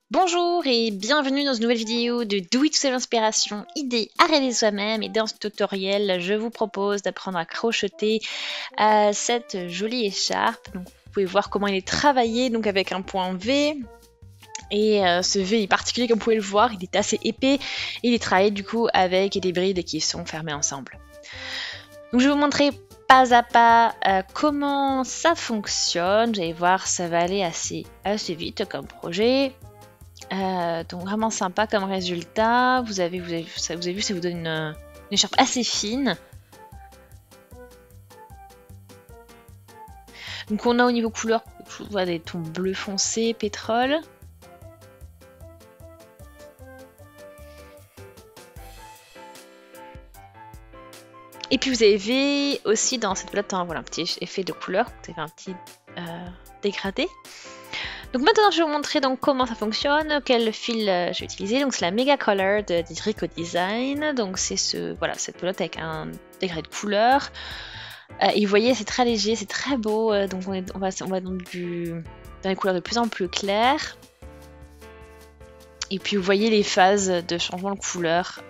Bonjour et bienvenue dans une nouvelle vidéo de Do It Yourself Inspiration, idée à réaliser soi-même. Et dans ce tutoriel, je vous propose d'apprendre à crocheter cette jolie écharpe. Donc, vous pouvez voir comment il est travaillé, donc avec un point V. Et ce V est particulier, comme vous pouvez le voir, il est assez épais. Et il est travaillé du coup avec des brides qui sont fermées ensemble. Donc je vais vous montrer pas à pas comment ça fonctionne. Vous allez voir, ça va aller assez vite comme projet. Donc vraiment sympa comme résultat. Vous avez vu, ça vous donne une écharpe assez fine. Donc on a au niveau couleur, je vois des tons bleu foncé, pétrole. Et puis vous avez aussi dans cette pelote voilà, un petit effet de couleur, vous avez un petit dégradé. Donc maintenant je vais vous montrer donc comment ça fonctionne, quel fil je vais utiliser. Donc c'est la Mega Color d'Hydrico Design. Donc c'est cette pelote avec un degré de couleur. Et vous voyez c'est très léger, c'est très beau. Donc on va dans des couleurs de plus en plus claires. Et puis vous voyez les phases de changement de couleur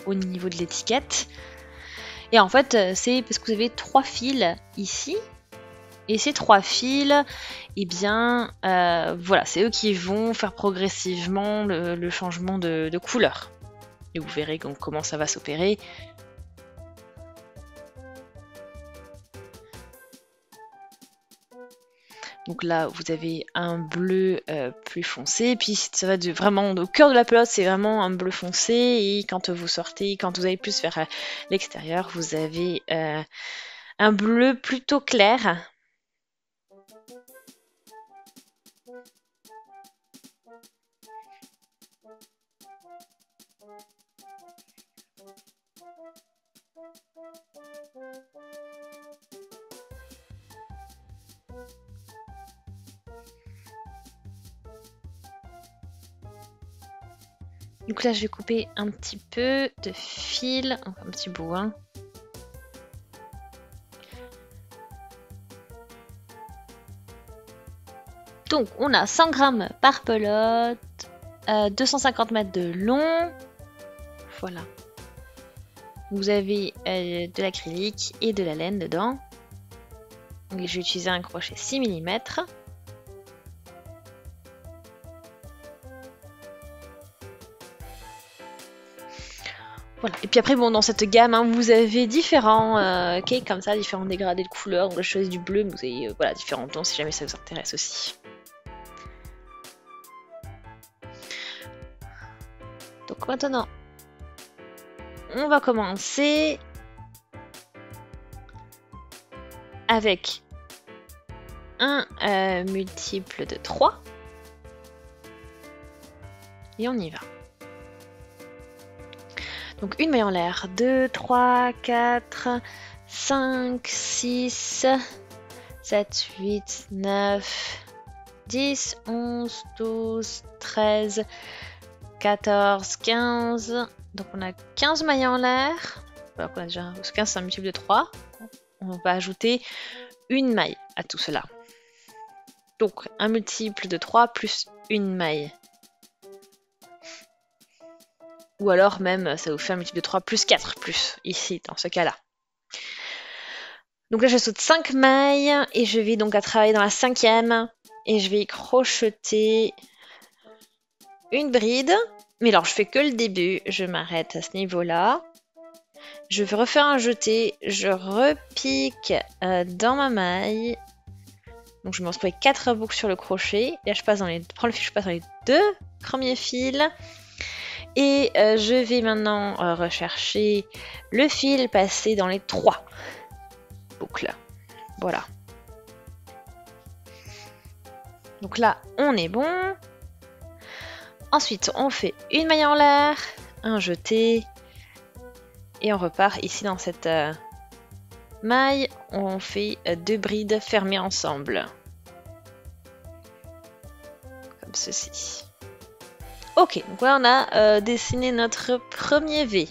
au niveau de l'étiquette. Et en fait c'est parce que vous avez 3 fils ici. Et ces 3 fils, eh bien, voilà, c'est eux qui vont faire progressivement le changement de couleur. Et vous verrez donc comment ça va s'opérer. Donc là, vous avez un bleu plus foncé, et puis ça va vraiment au cœur de la pelote, c'est vraiment un bleu foncé. Et quand vous sortez, quand vous allez plus vers l'extérieur, vous avez un bleu plutôt clair. Donc là, je vais couper un petit peu de fil, un petit bout. Hein. Donc, on a 100 grammes par pelote, 250 mètres de long. Voilà. Vous avez de l'acrylique et de la laine dedans. Donc, je vais utiliser un crochet 6 mm. Voilà. Et puis après, bon, dans cette gamme, hein, vous avez différents cakes comme ça, différents dégradés de couleurs. Donc, je choisis du bleu, mais vous avez voilà, différents tons si jamais ça vous intéresse aussi. Donc maintenant, on va commencer avec un multiple de 3. Et on y va. Donc une maille en l'air, 2, 3, 4, 5, 6, 7, 8, 9, 10, 11, 12, 13, 14, 15. Donc on a 15 mailles en l'air. Alors qu'on a déjà 15, c'est un multiple de 3. On va ajouter une maille à tout cela. Donc un multiple de 3 plus une maille. Ou alors même, ça vous fait un multiple de 3 plus 4 plus, ici, dans ce cas-là. Donc là, je saute 5 mailles et je vais donc à travailler dans la 5e. Et je vais crocheter une bride. Mais alors, je fais que le début. Je m'arrête à ce niveau-là. Je vais refaire un jeté. Je repique dans ma maille. Donc je me retrouve avec 4 boucles sur le crochet. Et là, je passe dans les 2 premiers fils. Et je vais maintenant rechercher le fil passé dans les 3 boucles. Voilà. Donc là, on est bon. Ensuite, on fait une maille en l'air, un jeté. Et on repart ici dans cette maille. On fait 2 brides fermées ensemble. Comme ceci. Ok, donc là on a dessiné notre premier V.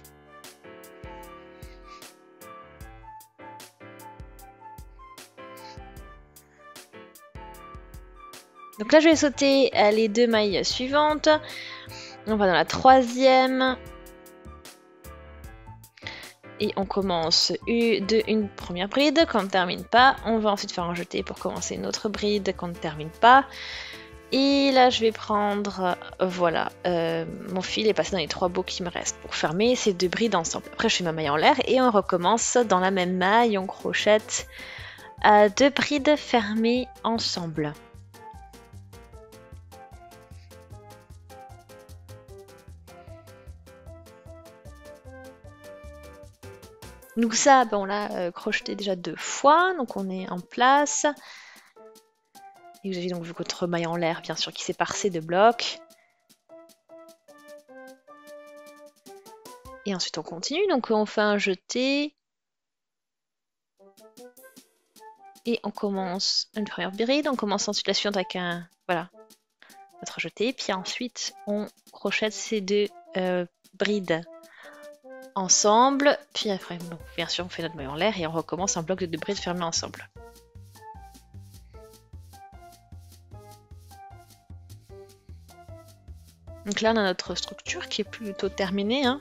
Donc là, je vais sauter les 2 mailles suivantes. On va dans la 3e. Et on commence une première bride qu'on ne termine pas. On va ensuite faire un jeté pour commencer une autre bride qu'on ne termine pas. Et là, je vais prendre, voilà, mon fil et passer dans les 3 bouts qui me restent pour fermer ces 2 brides ensemble. Après, je fais ma maille en l'air et on recommence dans la même maille. On crochette 2 brides fermées ensemble. Donc ça, on l'a crocheté déjà 2 fois, donc on est en place. Et vous avez donc vu votre maille en l'air, bien sûr, qui s'est parsée de blocs. Et ensuite on continue, donc on fait un jeté. Et on commence une première bride, on commence ensuite la suivante avec voilà, notre jeté. Puis ensuite on crochette ces 2 brides ensemble. Puis après, donc, bien sûr, on fait notre maille en l'air et on recommence un bloc de 2 brides fermées ensemble. Donc là, on a notre structure qui est plutôt terminée. Hein.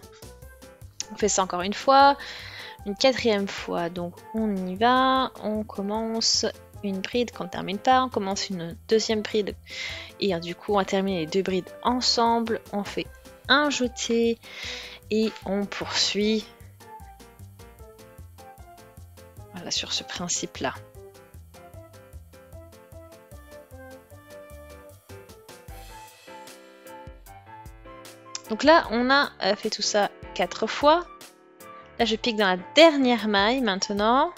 On fait ça encore une fois, une 4e fois. Donc on y va, on commence une bride qu'on ne termine pas, on commence une 2e bride et du coup on va terminer les 2 brides ensemble. On fait un jeté et on poursuit. Voilà, sur ce principe-là. Donc là, on a fait tout ça 4 fois. Là, je pique dans la dernière maille maintenant.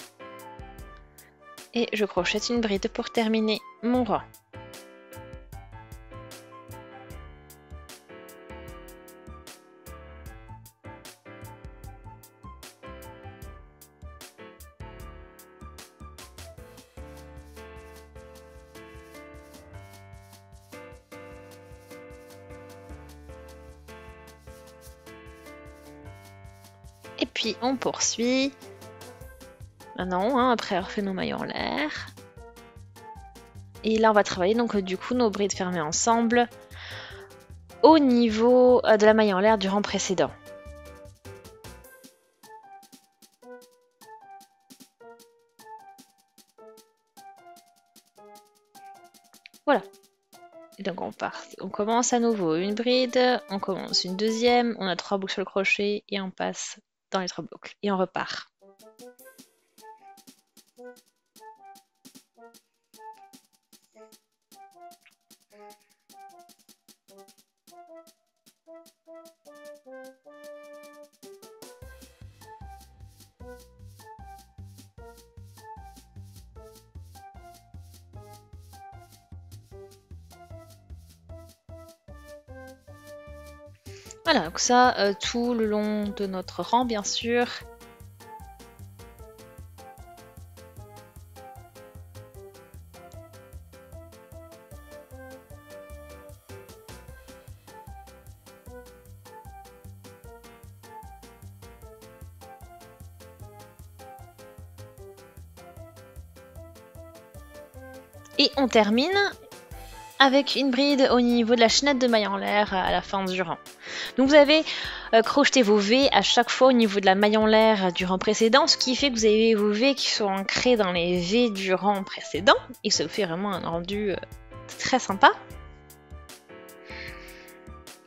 Et je crochette une bride pour terminer mon rang. Et puis on poursuit. Maintenant, hein, après avoir fait nos mailles en l'air. Et là on va travailler donc du coup nos brides fermées ensemble au niveau de la maille en l'air du rang précédent. Voilà. Et donc on commence à nouveau une bride, on commence une 2e, on a 3 boucles sur le crochet et on passe dans les 3 boucles et on repart. Voilà, donc ça, tout le long de notre rang, bien sûr. Et on termine avec une bride au niveau de la chaînette de maille en l'air à la fin du rang. Donc vous avez crocheté vos V à chaque fois au niveau de la maille en l'air du rang précédent, ce qui fait que vous avez vos V qui sont ancrés dans les V du rang précédent, et ça vous fait vraiment un rendu très sympa.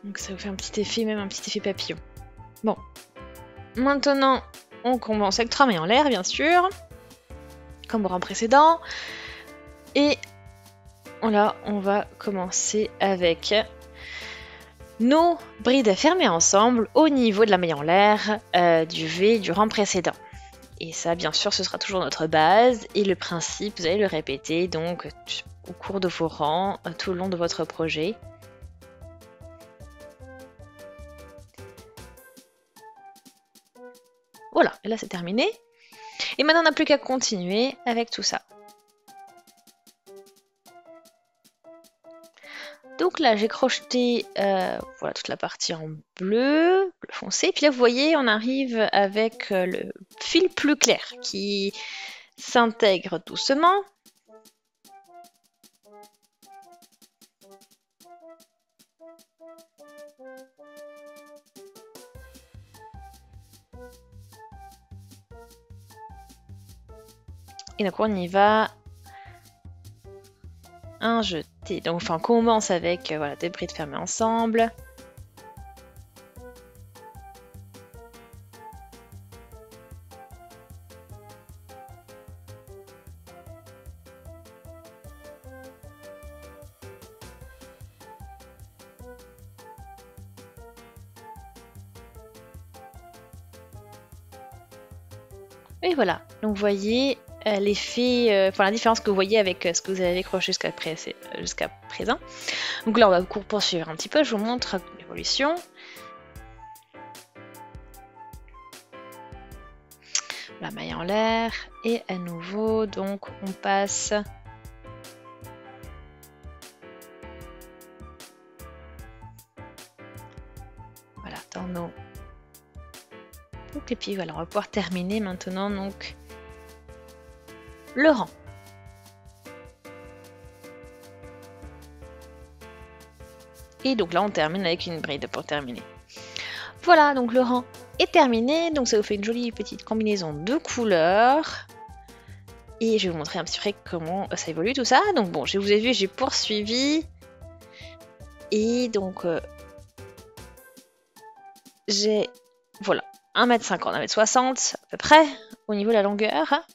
Donc ça vous fait un petit effet, même un petit effet papillon. Bon, maintenant on commence avec 3 mailles en l'air bien sûr, comme au rang précédent, et là on va commencer avec nos brides fermées ensemble au niveau de la maille en l'air du V du rang précédent. Et ça, bien sûr, ce sera toujours notre base. Et le principe, vous allez le répéter donc au cours de vos rangs, tout le long de votre projet. Voilà, et là c'est terminé. Et maintenant, on n'a plus qu'à continuer avec tout ça. Donc là, j'ai crocheté voilà, toute la partie en bleu foncé. Puis là, vous voyez, on arrive avec le fil plus clair qui s'intègre doucement. Et donc on y va. Un jeté. Donc enfin, on commence avec voilà, des brides fermées ensemble. Et voilà, donc vous voyez l'effet, enfin la différence que vous voyez avec ce que vous avez accroché jusqu'à présent. Donc là, on va poursuivre un petit peu, je vous montre l'évolution. La maille en l'air, et à nouveau, donc on passe. Voilà, dans nos. Et puis voilà, on va pouvoir terminer maintenant donc le rang. Et donc là on termine avec une bride pour terminer. Voilà, donc le rang est terminé, donc ça vous fait une jolie petite combinaison de couleurs. Et je vais vous montrer un petit peu comment ça évolue tout ça. Donc bon, je vous ai vu, j'ai poursuivi. Et donc j'ai, voilà, 1m50, 1m60 à peu près au niveau de la longueur.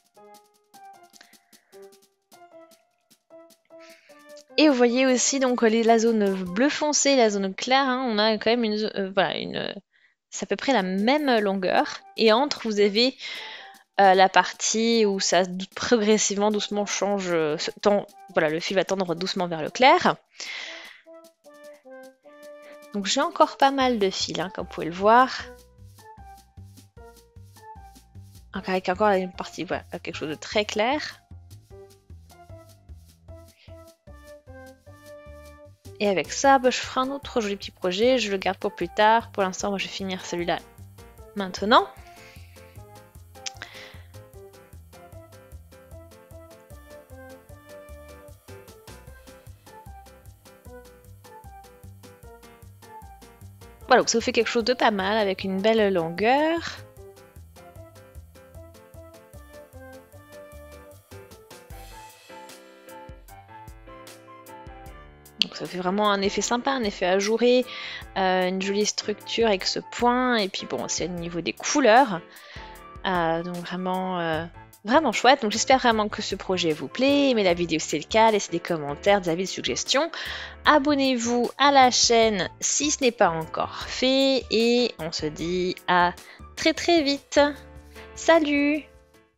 Et vous voyez aussi donc la zone bleu foncé et la zone claire, hein, on a quand même c'est à peu près la même longueur. Et entre, vous avez la partie où ça progressivement, doucement change, voilà, le fil va tendre doucement vers le clair. Donc j'ai encore pas mal de fils, hein, comme vous pouvez le voir. Avec encore une partie, voilà, quelque chose de très clair. Et avec ça, bah, je ferai un autre joli petit projet, je le garde pour plus tard. Pour l'instant, moi, je vais finir celui-là maintenant. Voilà, donc ça vous fait quelque chose de pas mal avec une belle longueur. Donc ça fait vraiment un effet sympa, un effet ajouré, une jolie structure avec ce point. Et puis bon, c'est au niveau des couleurs. Donc vraiment, vraiment chouette. Donc j'espère vraiment que ce projet vous plaît. Aimez la vidéo si c'est le cas, laissez des commentaires, des avis, des suggestions. Abonnez-vous à la chaîne si ce n'est pas encore fait. Et on se dit à très très vite. Salut!